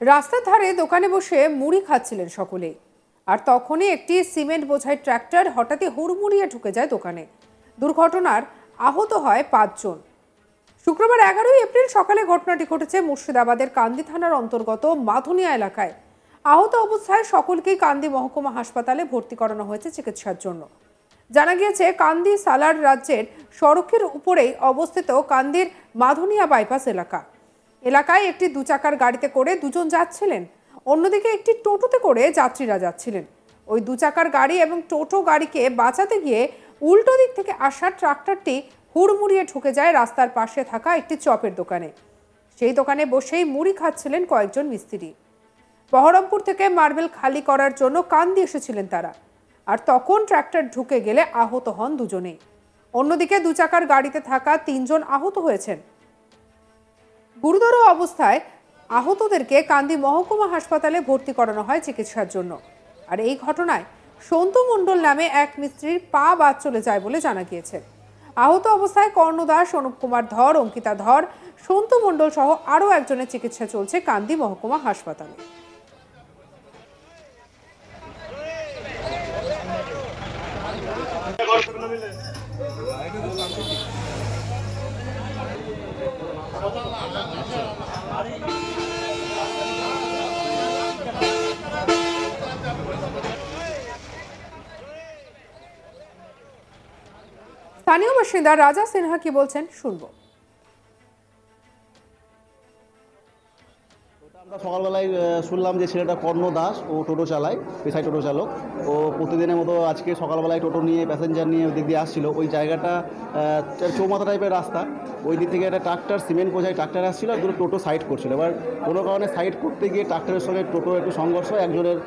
রাস্তার ধারে দোকানে বসে মুড়ি খাচ্ছিলেন সকলেই, আর তখনই একটি সিমেন্ট বোঝাই ট্রাক্টর হঠাৎই হুড়মুড়িয়ে ঢুকে যায় দোকানে। দুর্ঘটনার আহত হয় 5 জন। শুক্রবার 11 এপ্রিল সকালে ঘটনাটি ঘটেছে মুর্শিদাবাদের কান্দি থানার অন্তর্গত মাধুনিয়া এলাকায়। আহত অবস্থায় সকলকেই কান্দি মহকুমা হাসপাতালে ভর্তি করানো হয়েছে চিকিৎসার জন্য। জানা গিয়েছে, কান্দি সালার রাজ্যের সড়কের উপরেই অবস্থিত কান্দির মাধুনিয়া বাইপাস এলাকায় একটি 2 চাকার গাড়িতে করে 2 জন যাচ্ছিলেন। অন্যদিকে একটি টোটোতে করে যাত্রীরা যাচ্ছিলেন। ওই 2 চাকার গাড়ি এবং টোটো গাড়িকে বাঁচাতে গিয়ে উল্টো দিক থেকে আসা ট্রাক্টরটি হুড়মুড়িয়ে ঢুকে যায় রাস্তার পাশে থাকা একটি চপের দোকানে। সেই দোকানে বসেই মুড়ি খাচ্ছিলেন কয়েকজন মিস্ত্রি। বহরমপুর থেকে মার্বেল খালি করার জন্য কান্দি এসেছিলেন তারা, আর তখন ট্রাক্টর ঢুকে গেলে আহত হন 2 জনেই। অন্যদিকে 2 চাকার গাড়িতে থাকা 3 জন আহত হয়েছেন। গুরুতর অবস্থায় আহতদেরকে কান্দি মহকুমা হাসপাতালে ভর্তি করানো হয় চিকিৎসার জন্য। আর এই ঘটনায় সন্তু মণ্ডল নামে এক মিস্ত্রির পা বাদ চলে যায় বলে জানা গিয়েছে। আহত অবস্থায় কর্ণ দাস, অনুপ কুমার ধর, অঙ্কিতা ধর, সন্তু মণ্ডল সহ আরও একজনের চিকিৎসা চলছে কান্দি মহকুমা হাসপাতালে। স্থানীয় বাসিন্দা রাজা সিনহা কি বলছেন শুনবো। আমরা সকালবেলায় শুনলাম যে ছেলেটা কর্ণ দাস, ও টোটো চালায়, পেশায় টোটো চালক। ও প্রতিদিনের মতো আজকে সকালবেলায় টোটো নিয়ে প্যাসেঞ্জার নিয়ে ওই দিক দিয়ে আসছিল। ওই জায়গাটা চৌমাথা টাইপের রাস্তা, ওই দিক থেকে একটা ট্রাক্টর, সিমেন্ট বোঝাই ট্রাক্টর আসছিল, আর দুটো টোটো সাইড করছিল। এবার কোনো কারণে সাইড করতে গিয়ে ট্রাক্টরের সঙ্গে টোটোর একটু সংঘর্ষ, একজনের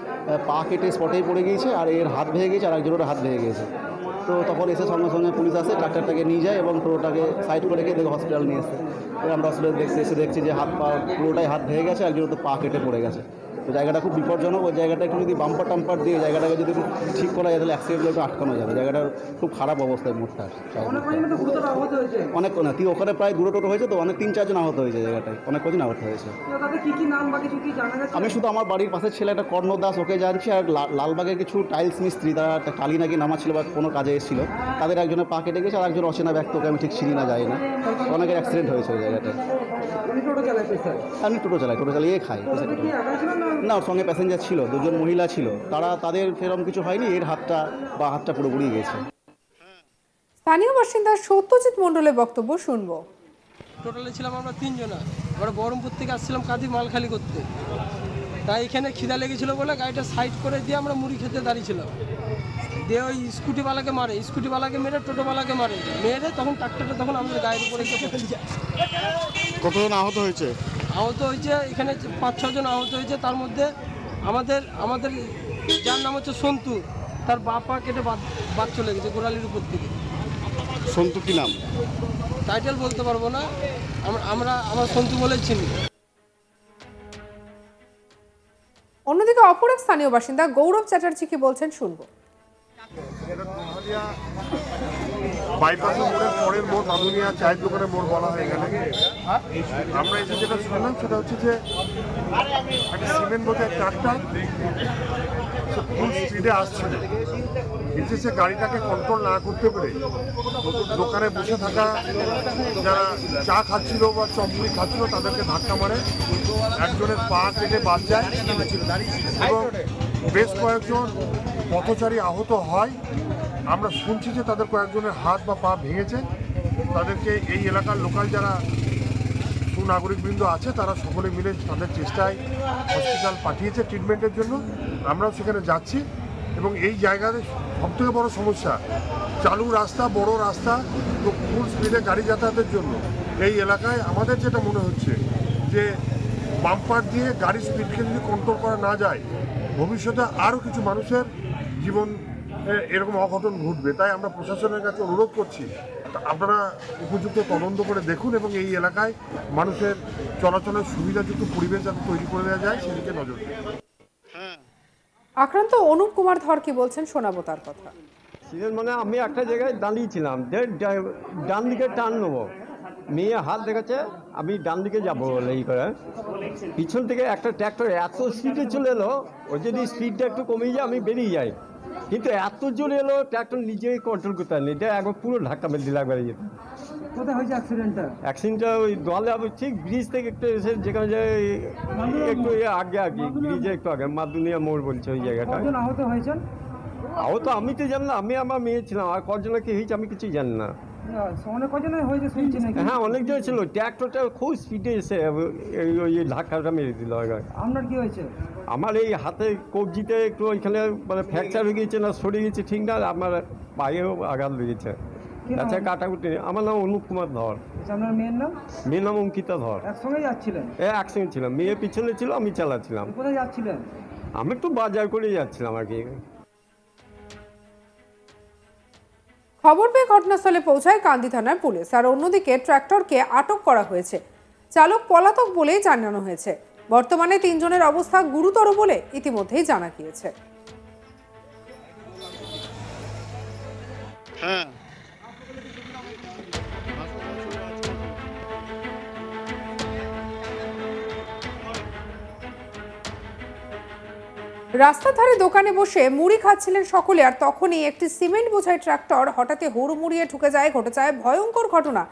পা কেটে স্পটেই পড়ে গিয়েছে, আর এর হাত ভেঙে গিয়েছে, আর একজনের হাত ভেঙে গিয়েছে। তো তখন এসে সঙ্গে সঙ্গে পুলিশ আসে, ট্রাক্টরটাকে নিয়ে যায় এবং টোটোটাকে সাইড করে রেখে দেখে হসপিটাল নিয়ে এসে। আমরা হসপিটাল দেখছি যে হাত পা পুরোটাই হাত ভেঙে গেছে, একজন তো পা কেটে পড়ে গেছে। তো জায়গাটা খুব বিপজ্জনক। ওই জায়গাটা একটু যদি বাম্পার টাম্পার দিয়ে জায়গাটাকে যদি একটু ঠিক করা যায় তাহলে অ্যাক্সিডেন্টগুলো একটু আটকানো যাবে। জায়গাটার খুব খারাপ অবস্থায় মোড়টা অনেক না, ওখানে প্রায় 2 টোটো হয়েছে, তো অনেক 3-4 জন আহত হয়েছে। জায়গাটায় অনেক কজন আহত হয়েছে। আমি শুধু আমার বাড়ির পাশের ছেলে একটা কর্ণ দাস, ওকে জানছি, আর লালবাগের কিছু টাইলস মিস্ত্রি, তারা একটা টালি নাকি নামাচ্ছিল বা কোনো কাজে এসেছিল, তাদের একজনের পা কেটে গেছে, আর একজন অচেনা ব্যক্তিকে আমি ঠিক চিনি না, যাই না। অনেকের অ্যাক্সিডেন্ট হয়েছে ওই জায়গাটায়। আমি টোটো চালিয়ে খাই। না, ওর সঙ্গে প্যাসেঞ্জার ছিল, 2 জন মহিলা ছিল, তাদের সেরকম কিছু হয়নি, এর হাতটা পুরো উড়িয়ে গেছে। স্থানীয় বাসিন্দা সত্যজিৎ মণ্ডলের বক্তব্য শুনবো। টোটালে ছিলাম আমরা 3 জন। আমরা বহরমপুর থেকে আসছিলাম কাঁদি মাল খালি করতে। তাই এখানে খিদা লেগেছিল বলে গাড়িটা সাইড করে দিয়ে আমরা মুড়ি খেতে দাঁড়িয়েছিলাম। দিয়ে ওই স্কুটিওয়ালাকে মেরে টোটোওয়ালাকে মেরে তখন ট্রাক্টরটা তখন আমাদের গায়ের উপরে যায়। কতজন আহত হয়েছে? এখানে 5-6 জন আহত হয়েছে। তার মধ্যে আমাদের যার নাম হচ্ছে সন্তু, তার বাপা কেটে বাদ চলে গেছে গোড়ালির উপর থেকে। সন্তু কি নাম? টাইটেল বলতে পারবো না, আমরা সন্তু বলেই চিনি। অন্যদিকে অপর এক স্থানীয় বাসিন্দা গৌরব চ্যাটার্জি কি বলছেন শুনবো। বাইপাসের মোড়ের পরের মোড় মাধুনিয়া চায়ের দোকানের মোড় বলা হয়ে গেল। আমরা এসে যেটা শুনলাম সেটা হচ্ছে যে একটা সিমেন্ট বোঝাই ট্রাক্টর ফুল স্পিডে আসছিল, এসে গাড়িটাকে কন্ট্রোল না করতে পেরে দোকানে বসে থাকা যারা চা খাচ্ছিল বা চপমুড়ি খাচ্ছিল তাদেরকে ধাক্কা মারে, একজনের পা কেটে বাদ যায় এবং বেশ কয়েকজন পথচারী আহত হয়। আমরা শুনছি যে তাদের কয়েকজনের হাত বা পা ভেঙেছে। তাদেরকে এই এলাকার লোকাল যারা সুনাগরিকবৃন্দ আছে তারা সকলে মিলে তাদের চেষ্টায় হসপিটাল পাঠিয়েছে ট্রিটমেন্টের জন্য। আমরাও সেখানে যাচ্ছি এবং এই জায়গাতে সবথেকে বড় সমস্যা চালু রাস্তা, বড় রাস্তা, তো ফুল স্পিডে গাড়ি যাতায়াতের জন্য এই এলাকায় আমাদের যেটা মনে হচ্ছে যে বাম্পার দিয়ে গাড়ির স্পিডকে যদি কন্ট্রোল করা না যায় ভবিষ্যতে আরও কিছু মানুষের জীবন এরকম অঘটন ঘটবে। তাই আমরা প্রশাসনের কাছে অনুরোধ করছি আপনারা উপযুক্ত তদন্ত করে দেখুন এবং এই এলাকায় মানুষের চলাচলের সুবিধাযুক্ত পরিবেশ যাতে তৈরি করে দেওয়া যায় সেদিকে নজর দিন। আক্রান্ত অনুপ কুমার ধর কি বলছেন শোনাবো তার কথা। মানে আমি একটা জায়গায় দাঁড়িয়েছিলাম, ডান দিকে টার্ন নেবো, মেয়ে হাত দেখাচ্ছে আমি ডান দিকে যাবো বলে এই করে পিছন থেকে একটা ট্র্যাক্টর এত স্পিডে চলে এলো, ওই যদি স্পিডটা একটু কমিয়ে যায় আমি বেরিয়ে যাই, কিন্তু এত জোরে এলো ট্র্যাক্টর নিজেই কন্ট্রোল করতে পারেনি, এটা একবার পুরো ধাক্কা মেরে দিল একবারে যেত। কোথায় হয়েছে অ্যাক্সিডেন্টটা? অ্যাক্সিডেন্টটা ওই দলে আমি ঠিক ব্রিজ থেকে একটু এসে যেখানে যায় একটু আগে আর কি, ব্রিজে একটু আগে মাদুনিয়া মোড় বলছে ওই জায়গাটা। কজন আহত হয়েছেন? আহত আমি তো জানি না, আমি আমার মেয়ে ছিলাম, আর কজনে কি হয়েছে আমি কিছুই জানি না। অনেক কজনের হয়েছে শুনছি নাকি? হ্যাঁ অনেক জন ছিল, ট্র্যাক্টরটা খুব স্পিডে এসে ওই ধাক্কাটা মেরে দিল। আপনার কি হয়েছে? আমার এই হাতে কবজিতে একটু ওইখানে মানে ফ্র্যাকচার হয়ে গিয়েছে না সরে গেছে ঠিক না, আমার পায়েও আঘাত লেগেছে, তাছাড়া কাটাকুটি। আমার নাম অনুপ কুমার ধর। আপনার মেয়ের নাম? মেয়ের নাম অঙ্কিতা ধর। একসঙ্গে যাচ্ছিলেন? একসঙ্গে ছিলাম, মেয়ে পিছনে ছিল আমি চালাচ্ছিলাম। কোথায় যাচ্ছিলেন? আমি একটু বাজার করে যাচ্ছিলাম আর কি। খবর পেয়ে ঘটনাস্থলে পৌঁছায় কান্দি থানার পুলিশ, আর অন্যদিকে ট্রাক্টরকে আটক করা হয়েছে। চালক পলাতক বলেই জানানো হয়েছে। বর্তমানে 3 জনের অবস্থা গুরুতর বলে ইতিমধ্যেই জানা গিয়েছে। হ্যাঁ রাস্তার ধারে দোকানে বসে মুড়ি খাচ্ছিলেন সকলে, আর তখনই একটি সিমেন্ট বোঝাই ট্রাক্টর হঠাৎই হুড়মুড়িয়ে ঢুকে যায়। ঘটে যায় ভয়ঙ্কর ঘটনা।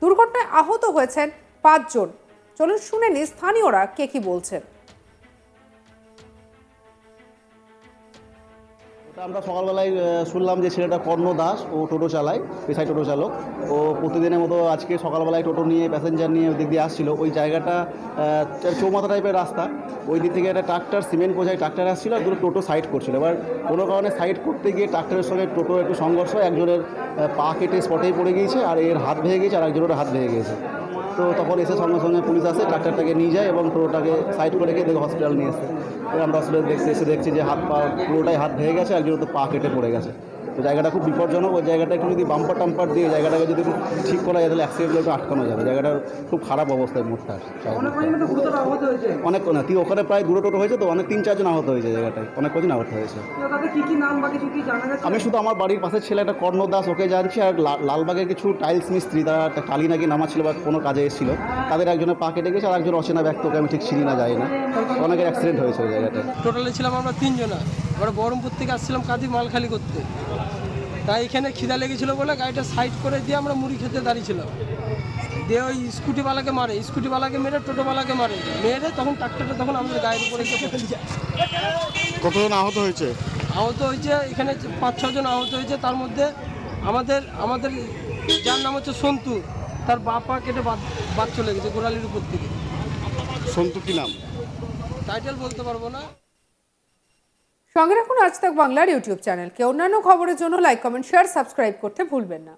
দুর্ঘটনায় আহত হয়েছেন 5 জন। চলুন শুনে নি স্থানীয়রা কে কি বলছেন। আমরা সকালবেলায় শুনলাম যে ছেলেটা কর্ণ দাস, ও টোটো চালায়, পেশায় টোটো চালক। ও প্রতিদিনের মতো আজকে সকালবেলায় টোটো নিয়ে প্যাসেঞ্জার নিয়ে ওই দিক দিয়ে আসছিল। ওই জায়গাটা চৌমাথা টাইপের রাস্তা, ওই দিক থেকে একটা ট্রাক্টর সিমেন্ট বোঝাই ট্রাক্টর আসছিল, আর দুটো টোটো সাইড করছিল। এবার কোনো কারণে সাইড করতে গিয়ে ট্রাক্টরের সঙ্গে টোটোর একটু সংঘর্ষ, একজনের পা কেটে স্পটেই পড়ে গিয়েছে, আর এর হাত ভেঙে গিয়েছে, আর একজনের হাত ভেঙে গিয়েছে। তো তখন এসে সঙ্গে সঙ্গে পুলিশ আসে, ট্রাক্টরটাকে নিয়ে যায় এবং টোটোটাকে সাইড করে রেখে দেখে হসপিটাল নিয়ে এসে আমরা আসলে দেখছি যে হাত পা পুরোটাই হাত ভেঙে গেছে, একজন তো পা কেটে পড়ে গেছে। তো জায়গাটা খুব বিপজ্জনক। ওই জায়গাটা একটু যদি বাম্পার টাম্পার দিয়ে জায়গাটাকে যদি ঠিক করা যায় তাহলে অ্যাক্সিডেন্টগুলো একটু আটকানো যাবে। জায়গাটার খুব খারাপ অবস্থায় মোড়টা। অনেক না, তুই ওখানে প্রায় 2 টোটো হয়েছে, তো অনেক 3-4 জন আহত হয়েছে জায়গাটায়, অনেক কজন আহত হয়েছে। আমি শুধু আমার বাড়ির পাশের ছেলে একটা কর্ণ দাস, ওকে জানছি, আর লালবাগের কিছু টাইলস মিস্ত্রি, তারা একটা কালি নাকি নামাচ্ছিল বা কোনো কাজে এসেছিল, তাদের একজনের পা কেটে গেছে, আর একজন অচেনা ব্যক্তি, ওকে আমি ঠিক চিনি না, যাই না। অনেকের অ্যাক্সিডেন্ট হয়েছে ওই জায়গাটায়। টোটালে ছিলাম আমরা 3 জনা। আমরা বহরমপুর থেকে আসছিলাম কাঁদি মালখালি করতে। তাই এখানে খিদা লেগেছিলো বলে গাড়িটা সাইড করে দিয়ে আমরা মুড়ি খেতে দাঁড়িয়েছিলাম। দিয়ে ওই স্কুটিওয়ালাকে মারে, স্কুটিওয়ালাকে মেরে টোটোওয়ালাকে মারে, মেরে তখন ট্রাক্টরটা তখন আমাদের গায়ের উপরে এসে পড়ে যায়। কতজন আহত হয়েছে? আহত হয়েছে এখানে 5-6 জন আহত হয়েছে। তার মধ্যে আমাদের যার নাম হচ্ছে সন্তু, তার বাপা কেটে বাদ চলে গেছে গোড়ালির উপর থেকে। সন্তু কি নাম? টাইটেল বলতে পারবো না। সঙ্গে রাখুন আজ তাক বাংলার ইউটিউব চ্যানেলকে। অন্যান্য খবরের জন্য লাইক, কমেন্ট, শেয়ার, সাবস্ক্রাইব করতে ভুলবেন না।